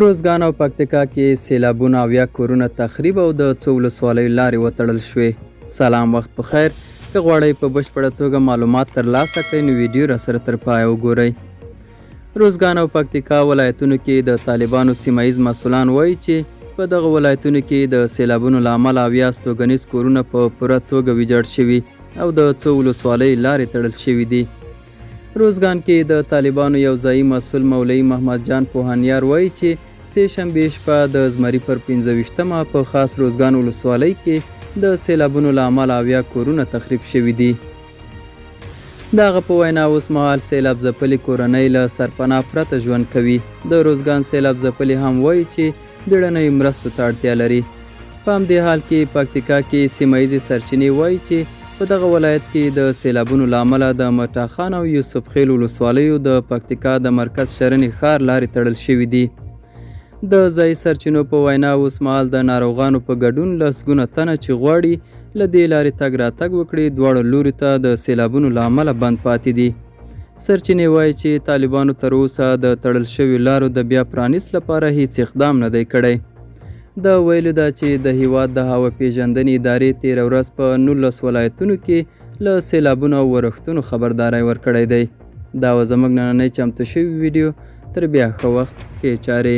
روزګان او پکتیکا کې سیلابونه او یا کورونه تخریب او د څو ولسوالیو لارې وتړل شوې. سلام، وخت په خیر. که غواړئ په بشپړه توګه معلومات ترلاسه کړئ نو ویډیو راسره تر پایه وګورئ. روزګان او پکتیکا ولایتونو کې د طالبانو سیمه ییز مسؤلان وایي چې په دغه ولایتونو کې د سیلابونو له امله اویا ستوګنیز کورونه په پوره توګه ویجاړ شوي او د څو ولسوالیو لارې تړل شوي دي. روزګان کې د طالبانو یو ځایي مسؤل مولوي محمد جان پوهانیار وایي چې سه شنبې شپه د زمري پر 15مه په خاص روزګان ولسوالۍ کې د سیلابونو له امله اویا کورونه تخریب شوي دي. د هغه په وینا اوس مهال سیلاب ځپلې کورنۍ له سرپناه پرته ژوند کوي. د روزګان سیلاب ځپلې هم وایي چې بیړنیو مرستو ته اړتیا لري. په همدې حال کې پکتیکا کې سیمه ییزې سرچینې وایي چې په دغه ولایت کې د سیلابونو له امله د مټاخان او یوسف خیل ولسوالیو د پکتیکا د مرکز شرنې ښار لارې تړل شوي دي. د ځایي سرچینو په وینا اوس مهال د ناروغانو په ګډون لسګونه تنه چې غواړي له دې لارې تګ راتګ وکړي دواړو لوري ته د سیلابونو له امله بند پاتې دي. سرچینې وایي چې طالبانو تر اوسه د تړل شویو لارو د بیا پرانیست لپاره هیڅ اقدام نه دی کړی. د ویلو ده چې د هیواد د هوا پیژندنې ادارې تېره ورځ په 19 ولایتونو کې له سیلابونو او ورښتونو خبرداری ورکړی دی. دا وه زموږ نننۍ چمتو شوې ویډیو. تر بیا ښه وخت، ښې چارې.